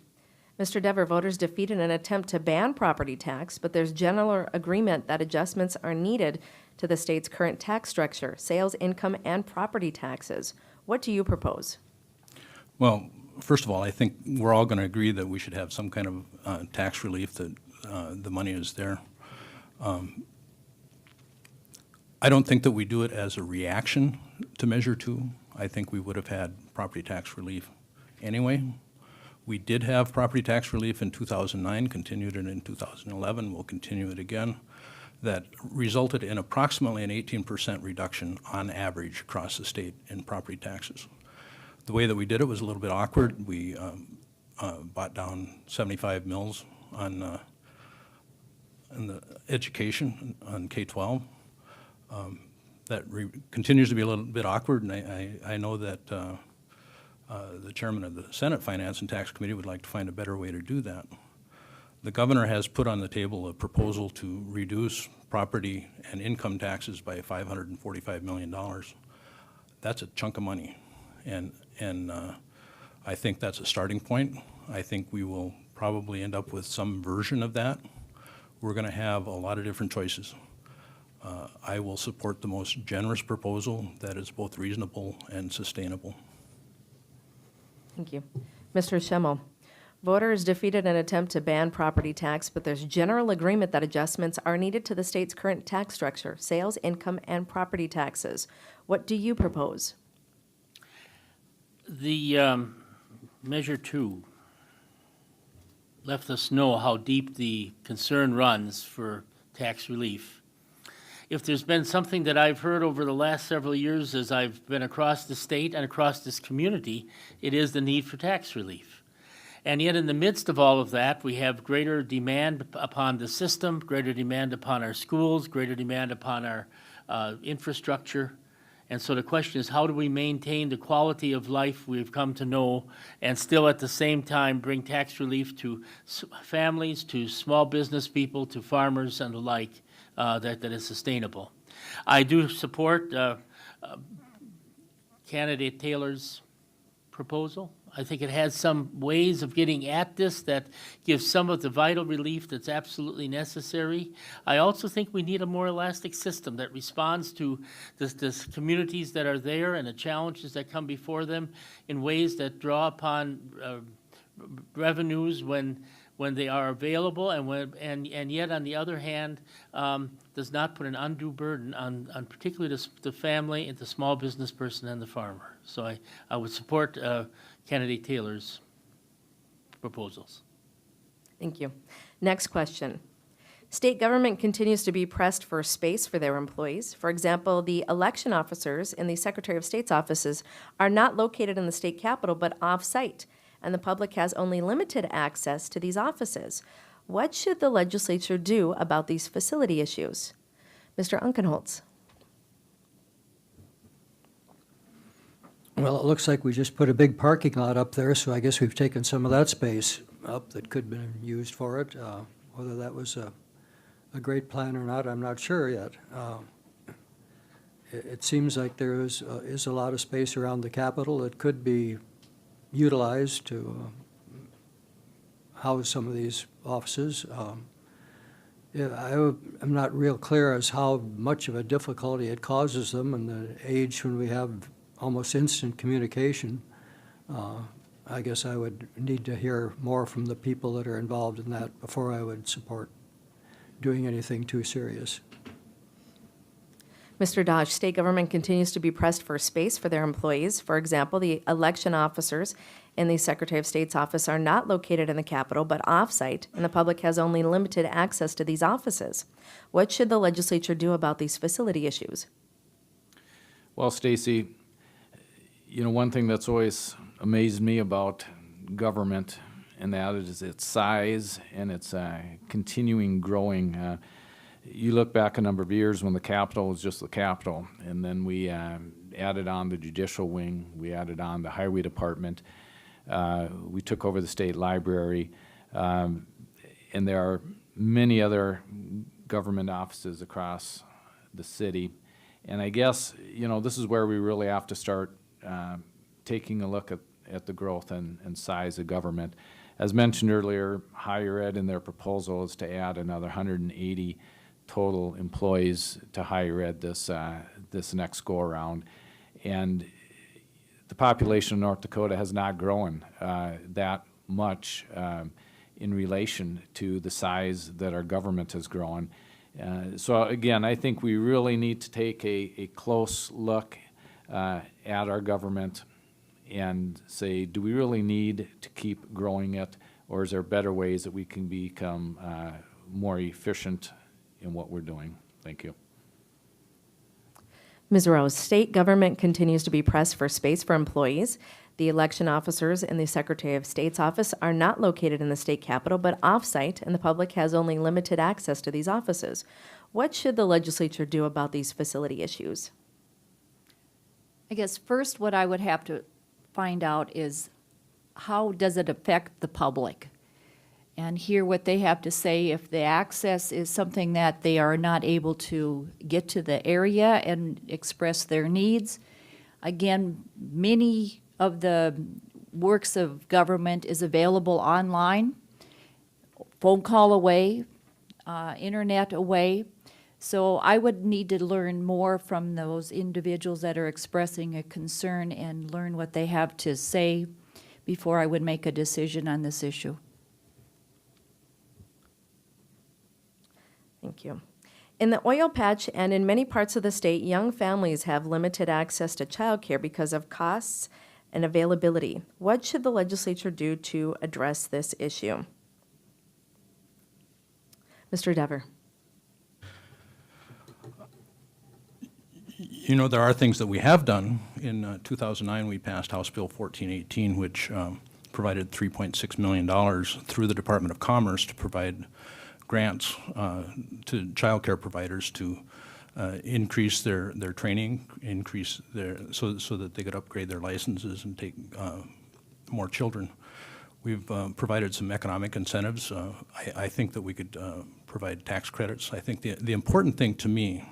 Mr. Dever, voters defeated an attempt to ban property tax, but there's general agreement that adjustments are needed to the state's current tax structure, sales, income, and property taxes. What do you propose? Well, first of all, I think we're all going to agree that we should have some kind of tax relief, that the money is there. I don't think that we do it as a reaction to Measure 2. I think we would have had property tax relief anyway. We did have property tax relief in 2009, continued it in 2011, we'll continue it again. That resulted in approximately an 18% reduction on average across the state in property taxes. The way that we did it was a little bit awkward. We bought down 75 mills on the education on K-12. That continues to be a little bit awkward, and I know that the chairman of the Senate Finance and Tax Committee would like to find a better way to do that. The governor has put on the table a proposal to reduce property and income taxes by $545 million. That's a chunk of money, and I think that's a starting point. I think we will probably end up with some version of that. We're going to have a lot of different choices. I will support the most generous proposal that is both reasonable and sustainable. Thank you. Mr. Schemmel, Voters defeated an attempt to ban property tax, but there's general agreement that adjustments are needed to the state's current tax structure, sales, income, and property taxes. What do you propose? The Measure 2 left us know how deep the concern runs for tax relief. If there's been something that I've heard over the last several years as I've been across the state and across this community, it is the need for tax relief. And yet in the midst of all of that, we have greater demand upon the system, greater demand upon our schools, greater demand upon our infrastructure. And so the question is, how do we maintain the quality of life we've come to know and still at the same time bring tax relief to families, to small business people, to farmers and the like that is sustainable? I do support candidate Taylor's proposal. I think it has some ways of getting at this that gives some of the vital relief that's absolutely necessary. I also think we need a more elastic system that responds to the communities that are there and the challenges that come before them in ways that draw upon revenues when they are available, and yet on the other hand does not put an undue burden on particularly the family and the small business person and the farmer. So I would support candidate Taylor's proposals. Thank you. Next question. State government continues to be pressed for space for their employees. For example, the election officers in the Secretary of State's offices are not located in the state capitol but off-site, and the public has only limited access to these offices. What should the legislature do about these facility issues? Mr. Unkenholtz. Well, it looks like we just put a big parking lot up there, so I guess we've taken some of that space up that could have been used for it. Whether that was a great plan or not, I'm not sure yet. It seems like there is a lot of space around the Capitol that could be utilized to house some of these offices. I'm not real clear as how much of a difficulty it causes them in the age when we have almost instant communication. I guess I would need to hear more from the people that are involved in that before I would support doing anything too serious. Mr. Dodge, state government continues to be pressed for space for their employees. For example, the election officers in the Secretary of State's office are not located in the Capitol but off-site, and the public has only limited access to these offices. What should the legislature do about these facility issues? Well, Stacy, you know, one thing that's always amazed me about government, and that is its size and its continuing growing. You look back a number of years when the Capitol was just the Capitol, and then we added on the judicial wing, we added on the highway department, we took over the state library, and there are many other government offices across the city. And I guess, you know, this is where we really have to start taking a look at the growth and size of government. As mentioned earlier, higher ed in their proposal is to add another 180 total employees to higher ed this next go-around. And the population of North Dakota has not grown that much in relation to the size that our government has grown. So again, I think we really need to take a close look at our government and say, do we really need to keep growing it, or is there better ways that we can become more efficient in what we're doing? Thank you. Ms. Rose, state government continues to be pressed for space for employees. The election officers in the Secretary of State's office are not located in the state capitol but off-site, and the public has only limited access to these offices. What should the legislature do about these facility issues? I guess first what I would have to find out is how does it affect the public? And hear what they have to say if the access is something that they are not able to get to the area and express their needs. Again, many of the works of government is available online, phone call away, internet away. So I would need to learn more from those individuals that are expressing a concern and learn what they have to say before I would make a decision on this issue. Thank you. In the oil patch and in many parts of the state, young families have limited access to childcare because of costs and availability. What should the legislature do to address this issue? Mr. Dever. You know, there are things that we have done. In 2009, we passed House Bill 1418, which provided $3.6 million through the Department of Commerce to provide grants to child care providers to increase their training, increase so that they could upgrade their licenses and take more children. We've provided some economic incentives. I think that we could provide tax credits. I think the important thing to me,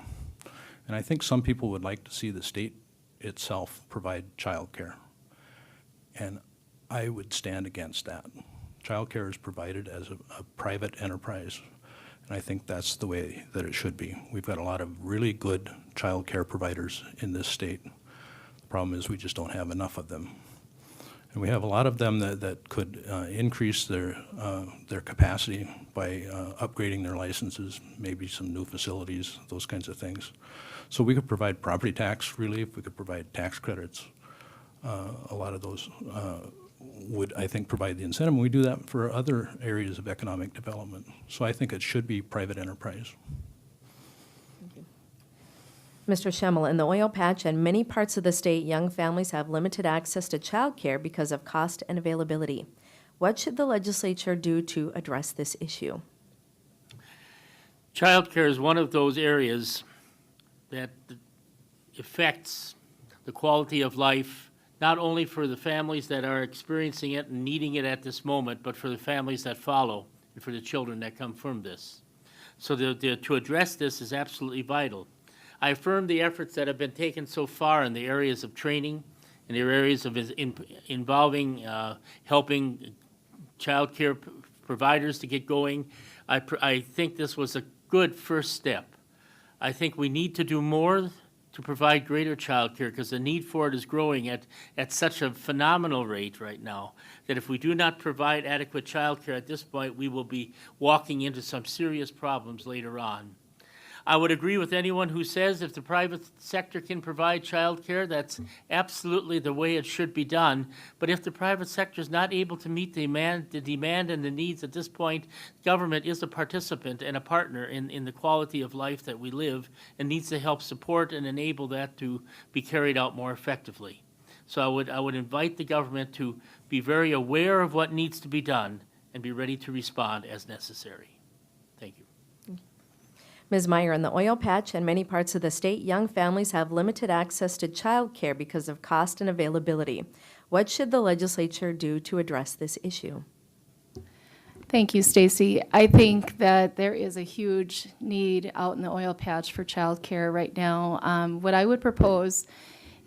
and I think some people would like to see the state itself provide child care, and I would stand against that. Child care is provided as a private enterprise, and I think that's the way that it should be. We've got a lot of really good child care providers in this state. The problem is we just don't have enough of them. And we have a lot of them that could increase their capacity by upgrading their licenses, maybe some new facilities, those kinds of things. So we could provide property tax relief, we could provide tax credits. A lot of those would, I think, provide the incentive. And we do that for other areas of economic development. So I think it should be private enterprise. Mr. Schemmel, in the oil patch and many parts of the state, young families have limited access to child care because of cost and availability. What should the legislature do to address this issue? Child care is one of those areas that affects the quality of life, not only for the families that are experiencing it and needing it at this moment, but for the families that follow and for the children that come from this. So to address this is absolutely vital. I affirm the efforts that have been taken so far in the areas of training, in the areas of involving helping child care providers to get going. I think this was a good first step. I think we need to do more to provide greater child care because the need for it is growing at such a phenomenal rate right now that if we do not provide adequate child care at this point, we will be walking into some serious problems later on. I would agree with anyone who says if the private sector can provide child care, that's absolutely the way it should be done. But if the private sector is not able to meet the demand and the needs at this point, government is a participant and a partner in the quality of life that we live and needs to help support and enable that to be carried out more effectively. So I would invite the government to be very aware of what needs to be done and be ready to respond as necessary. Thank you. Ms. Meyer, in the oil patch and many parts of the state, young families have limited access to child care because of cost and availability. What should the legislature do to address this issue? Thank you, Stacy. I think that there is a huge need out in the oil patch for childcare right now. What I would propose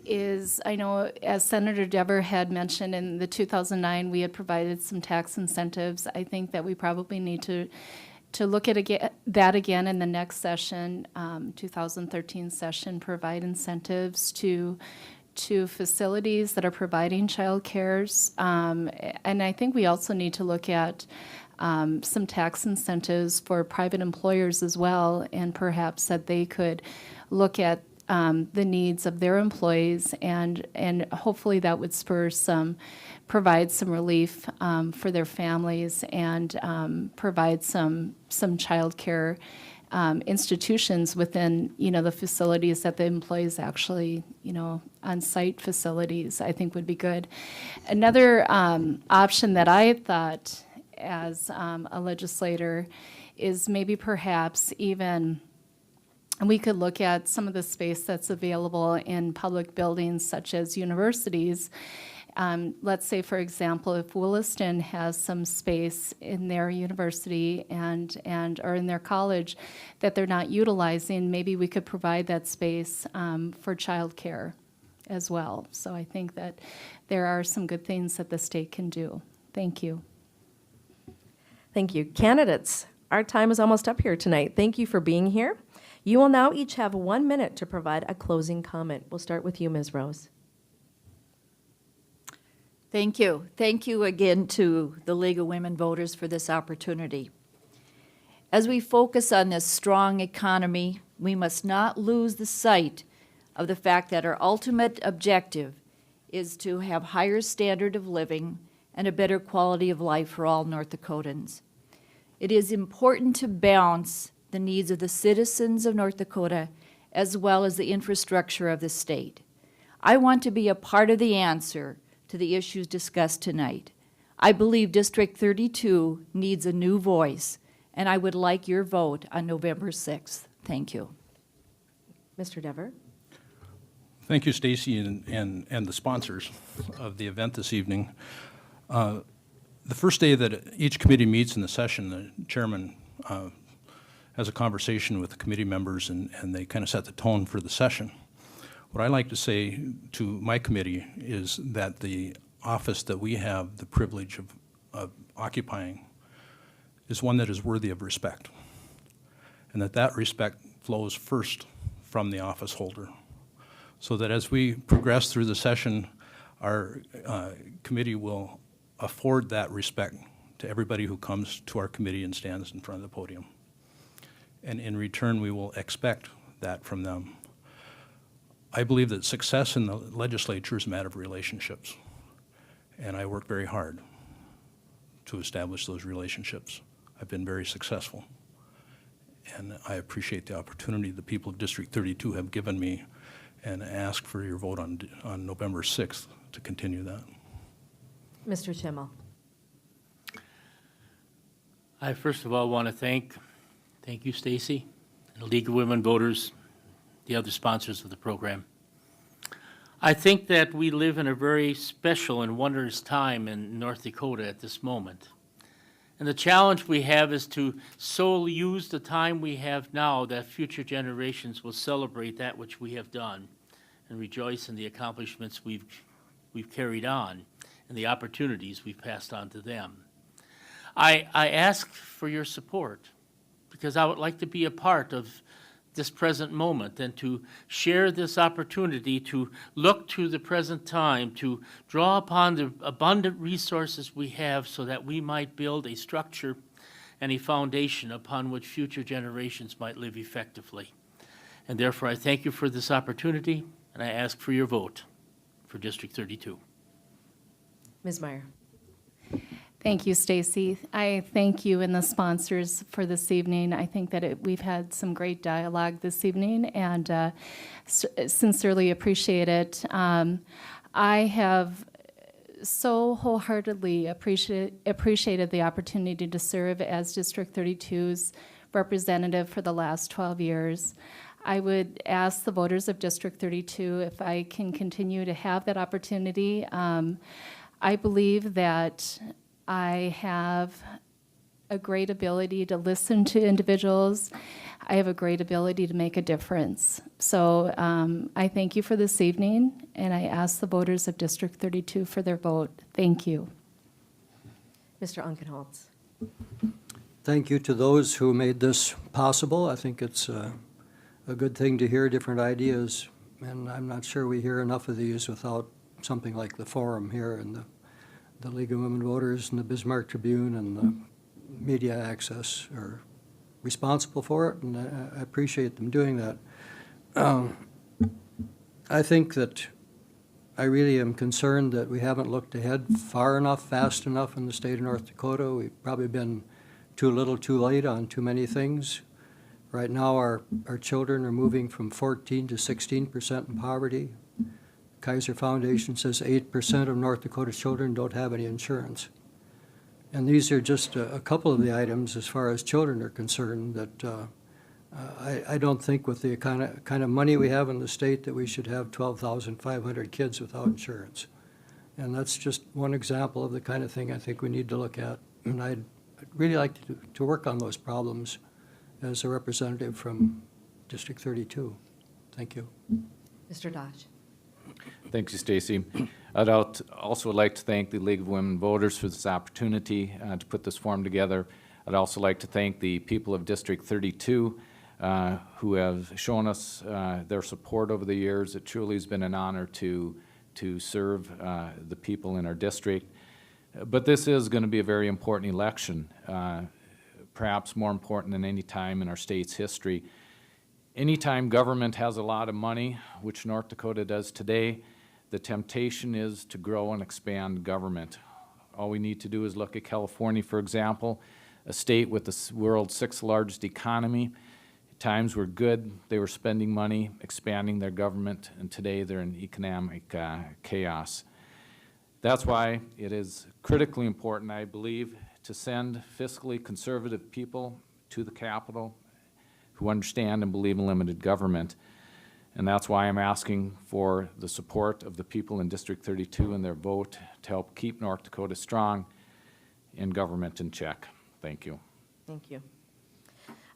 is, I know as Senator Dever had mentioned in the 2009, we had provided some tax incentives. I think that we probably need to look at that again in the next session, 2013 session, provide incentives to facilities that are providing child cares. And I think we also need to look at some tax incentives for private employers as well, and perhaps that they could look at the needs of their employees, and hopefully that would provide some relief for their families and provide some child care institutions within, the facilities that the employees actually, on-site facilities, I think would be good. Another option that I thought as a legislator is maybe perhaps even we could look at some of the space that's available in public buildings such as universities. Let's say, for example, if Williston has some space in their university and or in their college that they're not utilizing, maybe we could provide that space for childcare as well. So I think that there are some good things that the state can do. Thank you. Thank you. Candidates, our time is almost up here tonight. Thank you for being here. You will now each have 1 minute to provide a closing comment. We'll start with you, Ms. Rose. Thank you. Thank you again to the League of Women Voters for this opportunity. As we focus on this strong economy, we must not lose the sight of the fact that our ultimate objective is to have higher standard of living and a better quality of life for all North Dakotans. It is important to balance the needs of the citizens of North Dakota as well as the infrastructure of the state. I want to be a part of the answer to the issues discussed tonight. I believe District 32 needs a new voice, and I would like your vote on November 6th. Thank you. Mr. Dever? Thank you, Stacy, and the sponsors of the event this evening. The first day that each committee meets in the session, the chairman has a conversation with the committee members, and they kind of set the tone for the session. What I like to say to my committee is that the office that we have the privilege of occupying is one that is worthy of respect, and that respect flows first from the office holder, so that as we progress through the session, our committee will afford that respect to everybody who comes to our committee and stands in front of the podium. And in return, we will expect that from them. I believe that success in the legislature is a matter of relationships, and I work very hard to establish those relationships. I've been very successful, and I appreciate the opportunity the people of District 32 have given me, and ask for your vote on November 6th to continue that. Mr. Chimmel? I first of all want to thank you, Stacy, the League of Women Voters, the other sponsors of the program. I think that we live in a very special and wondrous time in North Dakota at this moment. And the challenge we have is to so use the time we have now that future generations will celebrate that which we have done and rejoice in the accomplishments we've carried on and the opportunities we've passed on to them. I ask for your support because I would like to be a part of this present moment and to share this opportunity to look to the present time, to draw upon the abundant resources we have so that we might build a structure and a foundation upon which future generations might live effectively. And therefore, I thank you for this opportunity, and I ask for your vote for District 32. Ms. Meyer? Thank you, Stacy. I thank you and the sponsors for this evening. I think that we've had some great dialogue this evening, and sincerely appreciate it. I have so wholeheartedly appreciated the opportunity to serve as District 32's representative for the last 12 years. I would ask the voters of District 32 if I can continue to have that opportunity. I believe that I have a great ability to listen to individuals. I have a great ability to make a difference. So I thank you for this evening, and I ask the voters of District 32 for their vote. Thank you. Mr. Unkenholz? Thank you to those who made this possible. I think it's a good thing to hear different ideas, and I'm not sure we hear enough of these without something like the forum here and the League of Women Voters and the Bismarck Tribune and the media access are responsible for it, and I appreciate them doing that. I think that I really am concerned that we haven't looked ahead far enough, fast enough in the state of North Dakota. We've probably been too little, too late on too many things. Right now, our children are moving from 14 to 16% in poverty. Kaiser Foundation says 8% of North Dakota children don't have any insurance. And these are just a couple of the items as far as children are concerned that I don't think with the kind of money we have in the state that we should have 12,500 kids without insurance. And that's just one example of the kind of thing I think we need to look at. And I'd really like to work on those problems as a representative from District 32. Thank you. Mr. Dodge? Thank you, Stacy. I'd also like to thank the League of Women Voters for this opportunity to put this forum together. I'd also like to thank the people of District 32 who have shown us their support over the years. It truly has been an honor to to serve the people in our district. But this is going to be a very important election, perhaps more important than any time in our state's history. Anytime government has a lot of money, which North Dakota does today, the temptation is to grow and expand government. All we need to do is look at California, for example, a state with the world's 6th largest economy. Times were good, they were spending money, expanding their government, and today they're in economic chaos. That's why it is critically important, I believe, to send fiscally conservative people to the Capitol who understand and believe in limited government. And that's why I'm asking for the support of the people in District 32 and their vote to help keep North Dakota strong and government in check. Thank you. Thank you.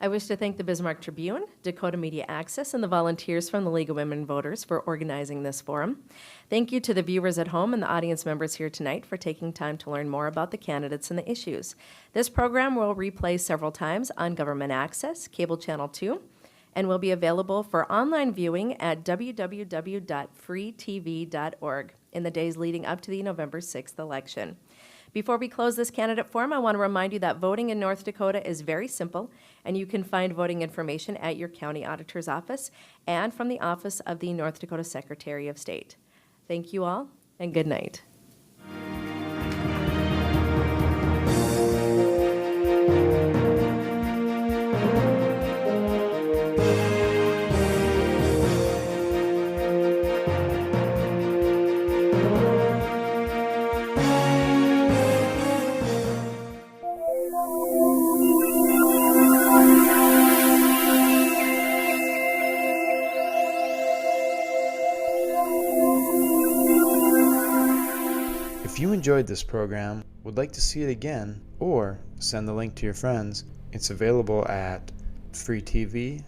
I wish to thank the Bismarck Tribune, Dakota Media Access, and the volunteers from the League of Women Voters for organizing this forum. Thank you to the viewers at home and the audience members here tonight for taking time to learn more about the candidates and the issues. This program will replay several times on Government Access, Cable Channel 2, and will be available for online viewing at www.freetv.org in the days leading up to the November 6th election. Before we close this candidate forum, I want to remind you that voting in North Dakota is very simple, and you can find voting information at your county auditor's office and from the office of the North Dakota Secretary of State. Thank you all, and good night. If you enjoyed this program, would like to see it again, or send the link to your friends, it's available at freetv.org.